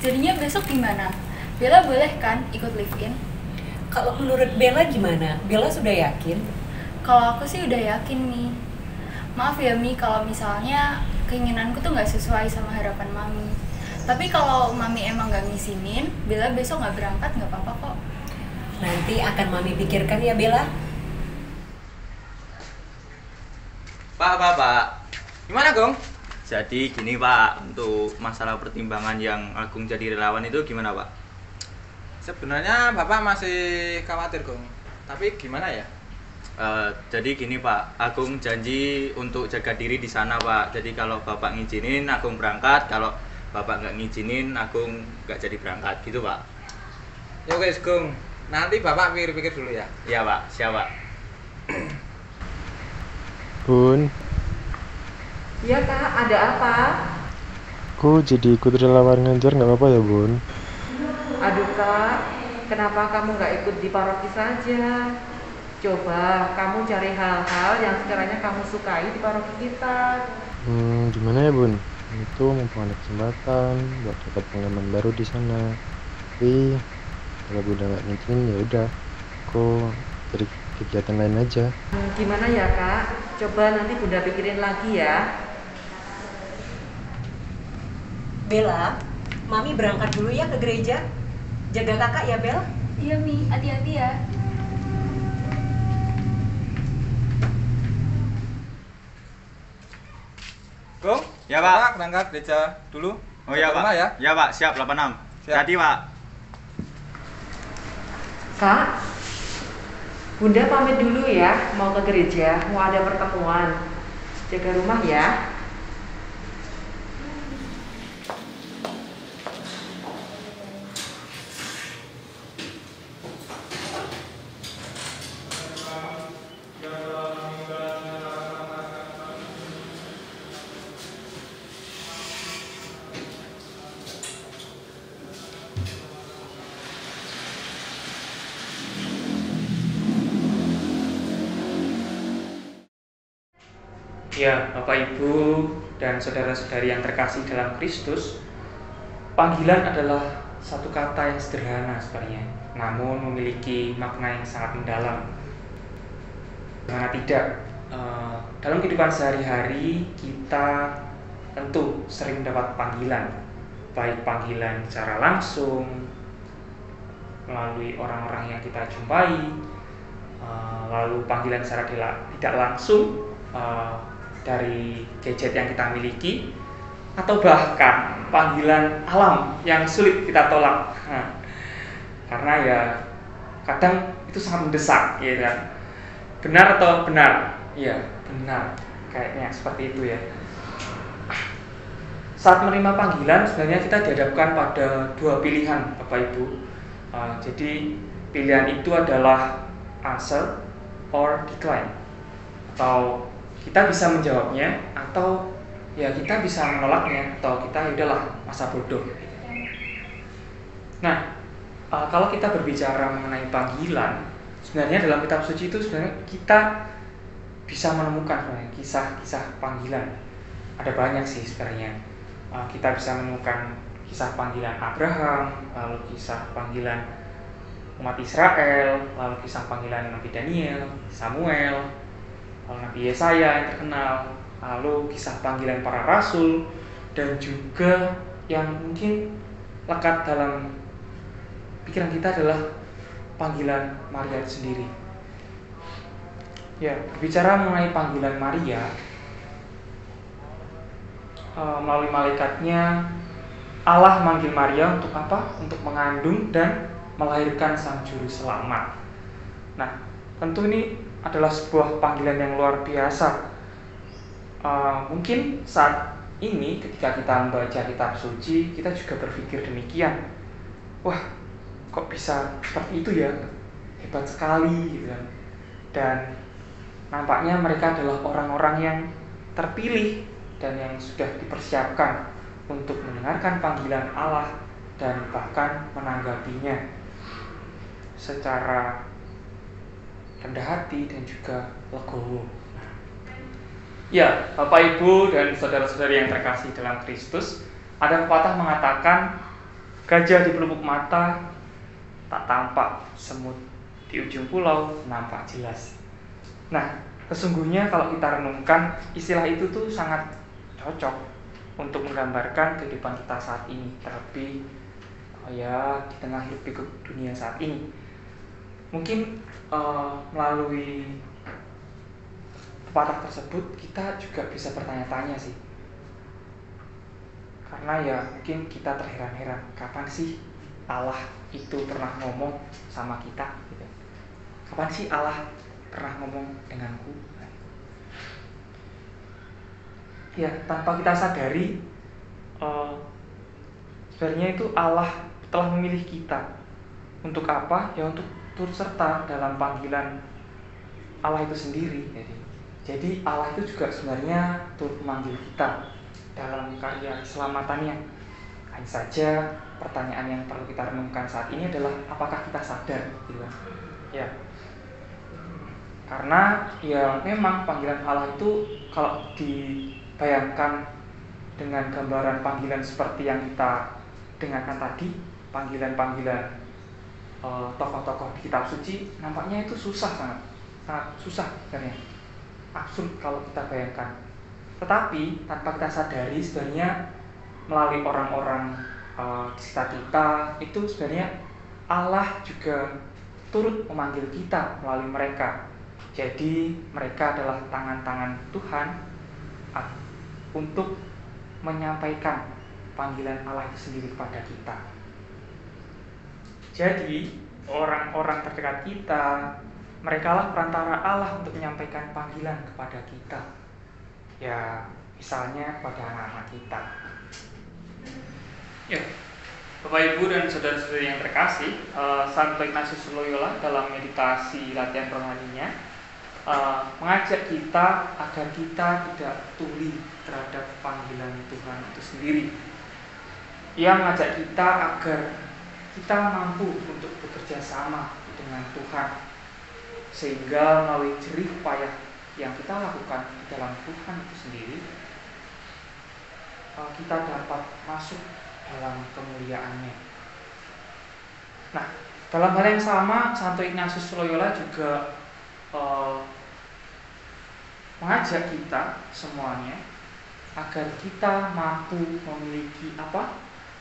Jadinya besok gimana? Bella boleh kan ikut live-in? Kalau menurut Bella gimana? Bella sudah yakin? Kalau aku sih udah yakin nih. Maaf ya Mi, kalau misalnya keinginanku tuh nggak sesuai sama harapan Mami. Tapi kalau Mami emang nggak ngizinin, Bella besok nggak berangkat nggak apa-apa kok. Nanti akan Mami pikirkan ya Bella. Pak. Gimana, Gong? Jadi gini, Pak, untuk masalah pertimbangan yang Agung jadi relawan itu gimana, Pak? Sebenarnya Bapak masih khawatir, Gong. Tapi gimana ya? Jadi gini, Pak, Agung janji untuk jaga diri di sana, Pak. Jadi kalau Bapak ngizinin, Agung berangkat. Kalau Bapak nggak ngizinin, Agung nggak jadi berangkat, gitu, Pak. Ya guys, Gong. Nanti Bapak pikir-pikir dulu ya. Iya, Pak. Siap, Pak. Bun, Iya Kak, ada apa? aku jadi ikut relawan ngajar nggak apa-apa ya Bun? Aduh Kak, kenapa kamu nggak ikut di paroki saja? Coba kamu cari hal-hal yang sekiranya kamu sukai di paroki kita. Gimana ya Bun? Itu mumpung ada kesempatan buat dapat pengalaman baru di sana. Tapi kalau Bunda nggak ngizinin ya udah, aku cari kegiatan lain aja. Gimana ya Kak? Coba nanti Bunda pikirin lagi ya. Bella, Mami berangkat dulu ya ke gereja. Jaga kakak ya Bel. Iya Mi, hati-hati ya. Gong? Ya, Pak. Bapak berangkat gereja dulu. Oh iya, Ke Pak. rumah ya. Ya, Pak. Siap, 86. Siap. Jadi, Pak. Kak, Bunda pamit dulu ya, mau ke gereja, mau ada pertemuan. Jaga rumah ya. Ya, Bapak Ibu dan saudara-saudari yang terkasih dalam Kristus, panggilan adalah satu kata yang sederhana sebenarnya, namun memiliki makna yang sangat mendalam. Karena tidak, dalam kehidupan sehari-hari kita tentu sering mendapat panggilan, baik panggilan secara langsung, melalui orang-orang yang kita jumpai, lalu panggilan secara tidak langsung, dari gadget yang kita miliki, atau bahkan panggilan alam yang sulit kita tolak. Karena ya kadang itu sangat mendesak, ya kan? Benar atau benar? Ya benar, kayaknya seperti itu ya. Saat menerima panggilan sebenarnya kita dihadapkan pada dua pilihan, Bapak Ibu. Jadi pilihan itu adalah answer or decline, atau kita bisa menjawabnya, atau ya kita bisa menolaknya, atau kita udahlah masa bodoh. Nah, kalau kita berbicara mengenai panggilan, sebenarnya dalam kitab suci itu sebenarnya kita bisa menemukan kisah-kisah panggilan. Ada banyak sih sebenarnya. Kita bisa menemukan kisah panggilan Abraham, lalu kisah panggilan umat Israel, lalu kisah panggilan Nabi Daniel, Samuel, lalu Nabi Yesaya yang terkenal, lalu kisah panggilan para rasul, dan juga yang mungkin lekat dalam pikiran kita adalah panggilan Maria itu sendiri. Ya, berbicara mengenai panggilan Maria, melalui malaikatnya Allah manggil Maria untuk apa? Untuk mengandung dan melahirkan sang juru selamat. Nah, tentu ini adalah sebuah panggilan yang luar biasa. Mungkin saat ini ketika kita membaca kitab suci, kita juga berpikir demikian. Wah, kok bisa seperti itu ya? Hebat sekali gitu kan. Dan nampaknya mereka adalah orang-orang yang terpilih dan yang sudah dipersiapkan untuk mendengarkan panggilan Allah dan bahkan menanggapinya secara rendah hati dan juga legowo. Ya, Bapak Ibu dan saudara-saudari yang terkasih dalam Kristus, ada pepatah mengatakan Gajah di pelupuk mata tak tampak, semut di ujung pulau nampak jelas. Nah, sesungguhnya kalau kita renungkan, istilah itu tuh sangat cocok untuk menggambarkan kehidupan kita saat ini, terlebih ya di tengah hiruk pikuk dunia saat ini. Mungkin melalui pepatah tersebut kita juga bisa bertanya-tanya sih, karena ya mungkin kita terheran-heran, kapan sih Allah itu pernah ngomong sama kita gitu. Kapan sih Allah pernah ngomong denganku? Ya, tanpa kita sadari sebenarnya itu Allah telah memilih kita. Untuk apa? Ya untuk turut serta dalam panggilan Allah itu sendiri. Jadi Allah itu juga sebenarnya turut memanggil kita dalam karya keselamatannya. Hanya saja pertanyaan yang perlu kita renungkan saat ini adalah apakah kita sadar, gitu kan? Ya, karena ya memang panggilan Allah itu kalau dibayangkan dengan gambaran panggilan seperti yang kita dengarkan tadi, panggilan-panggilan tokoh-tokoh di kitab suci, nampaknya itu sangat susah sebenarnya, absurd kalau kita bayangkan. Tetapi tanpa kita sadari sebenarnya melalui orang-orang di sekitar kita itu sebenarnya Allah juga turut memanggil kita melalui mereka. Jadi mereka adalah tangan-tangan Tuhan untuk menyampaikan panggilan Allah itu sendiri kepada kita. Jadi orang-orang terdekat kita, merekalah perantara Allah untuk menyampaikan panggilan kepada kita. Ya, misalnya pada anak-anak kita. Ya, Bapak Ibu dan saudara-saudari yang terkasih, Santo Ignatius Loyola dalam meditasi latihan rohaninya mengajak kita agar kita tidak tuli terhadap panggilan Tuhan itu sendiri. Ia mengajak kita agar kita mampu untuk bekerja sama dengan Tuhan, sehingga melalui jerih payah yang kita lakukan di dalam Tuhan itu sendiri, kita dapat masuk dalam kemuliaannya. Nah, dalam hal yang sama, Santo Ignatius Loyola juga mengajak kita semuanya agar kita mampu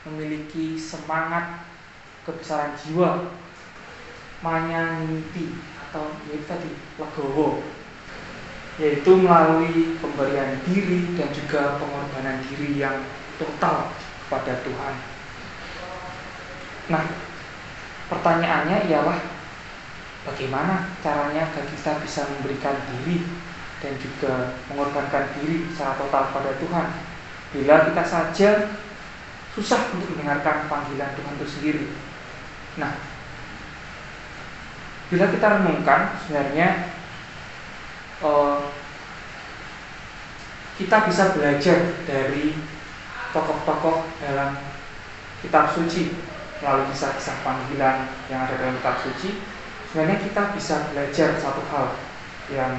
memiliki semangat kebesaran jiwa, manyangiti atau yaitu tadi legowo, yaitu melalui pemberian diri dan juga pengorbanan diri yang total kepada Tuhan. Nah, pertanyaannya ialah bagaimana caranya agar kita bisa memberikan diri dan juga mengorbankan diri secara total pada Tuhan bila kita saja susah untuk mendengarkan panggilan Tuhan itu sendiri. Nah, bila kita renungkan sebenarnya kita bisa belajar dari tokoh-tokoh dalam kitab suci melalui kisah-kisah panggilan yang ada dalam kitab suci. Sebenarnya kita bisa belajar satu hal yang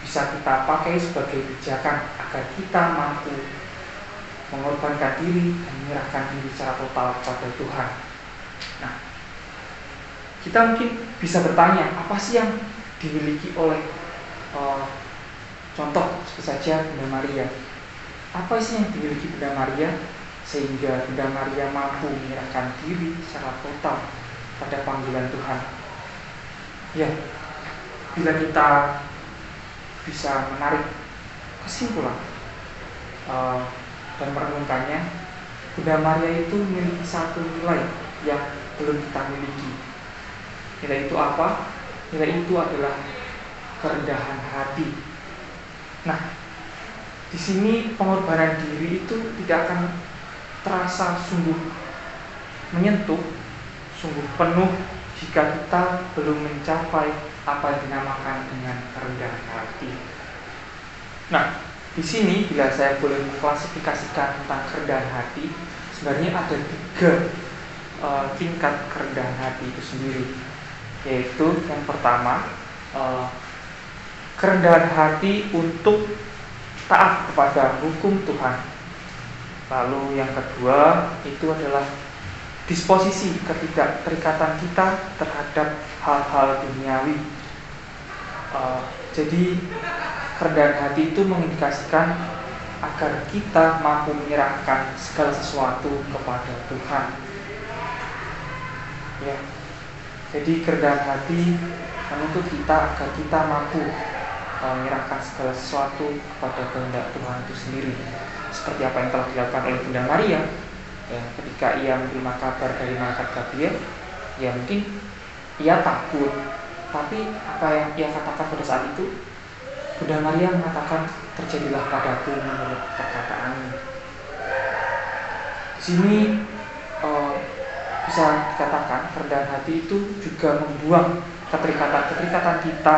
bisa kita pakai sebagai pijakan agar kita mampu mengorbankan diri dan menyerahkan diri secara total kepada Tuhan. Nah, kita mungkin bisa bertanya, apa sih yang dimiliki oleh contoh seperti saja Bunda Maria? Apa sih yang dimiliki Bunda Maria sehingga Bunda Maria mampu menyerahkan diri secara total pada panggilan Tuhan? Ya, bila kita bisa menarik kesimpulan dan merenungkannya, Bunda Maria itu memiliki satu nilai yang belum kita miliki. Nilai itu apa? Nilai itu adalah kerendahan hati. Nah, di sini pengorbanan diri itu tidak akan terasa sungguh menyentuh, sungguh penuh jika kita belum mencapai apa yang dinamakan dengan kerendahan hati. Nah, di sini bila saya boleh mengklasifikasikan tentang kerendahan hati, sebenarnya ada 3 tingkat kerendahan hati itu sendiri. Yaitu yang pertama, kerendahan hati untuk taat kepada hukum Tuhan. Lalu yang kedua itu adalah disposisi ketidakterikatan kita terhadap hal-hal duniawi. Jadi kerendahan hati itu mengindikasikan agar kita mampu menyerahkan segala sesuatu kepada Tuhan. Ya. Jadi kerendahan hati menuntut kita agar kita mampu menyerahkan segala sesuatu kepada kehendak Tuhan itu sendiri. Seperti apa yang telah dilakukan oleh Bunda Maria, ya, ketika ia menerima kabar dari malaikat Gabriel, ya mungkin ia takut, tapi apa yang ia katakan pada saat itu, Bunda Maria mengatakan, terjadilah padaku menurut perkataanmu. Di sini bisa dikatakan kerendahan hati itu juga membuang keterikatan kita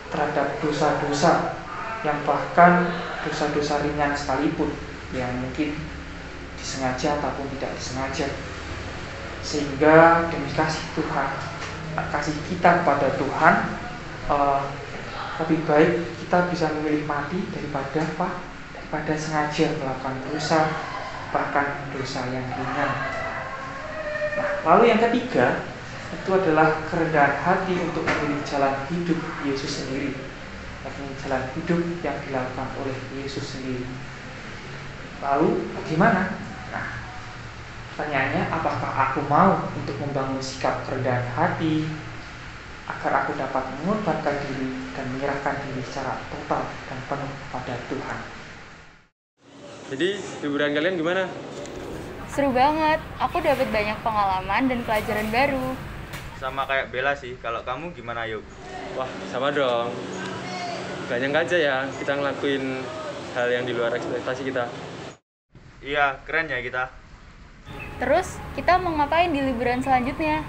terhadap dosa-dosa yang bahkan dosa-dosa ringan sekalipun, yang mungkin disengaja ataupun tidak disengaja. Sehingga demi kasih Tuhan, kasih kita kepada Tuhan, lebih baik kita bisa memilih mati daripada sengaja melakukan dosa, bahkan dosa yang ringan. Nah, lalu yang ketiga itu adalah kerendahan hati untuk memilih jalan hidup Yesus sendiri, yakni jalan hidup yang dilakukan oleh Yesus sendiri. Lalu bagaimana? Nah, pertanyaannya, apakah aku mau untuk membangun sikap kerendahan hati agar aku dapat mengorbankan diri dan menyerahkan diri secara total dan penuh kepada Tuhan? Jadi liburan kalian gimana? Seru banget, aku dapat banyak pengalaman dan pelajaran baru. Sama kayak Bella sih, kalau kamu gimana Yuk? Wah, sama dong. Gak nyangka aja ya kita ngelakuin hal yang di luar ekspektasi kita. Iya, keren ya kita. Terus, kita mau ngapain di liburan selanjutnya?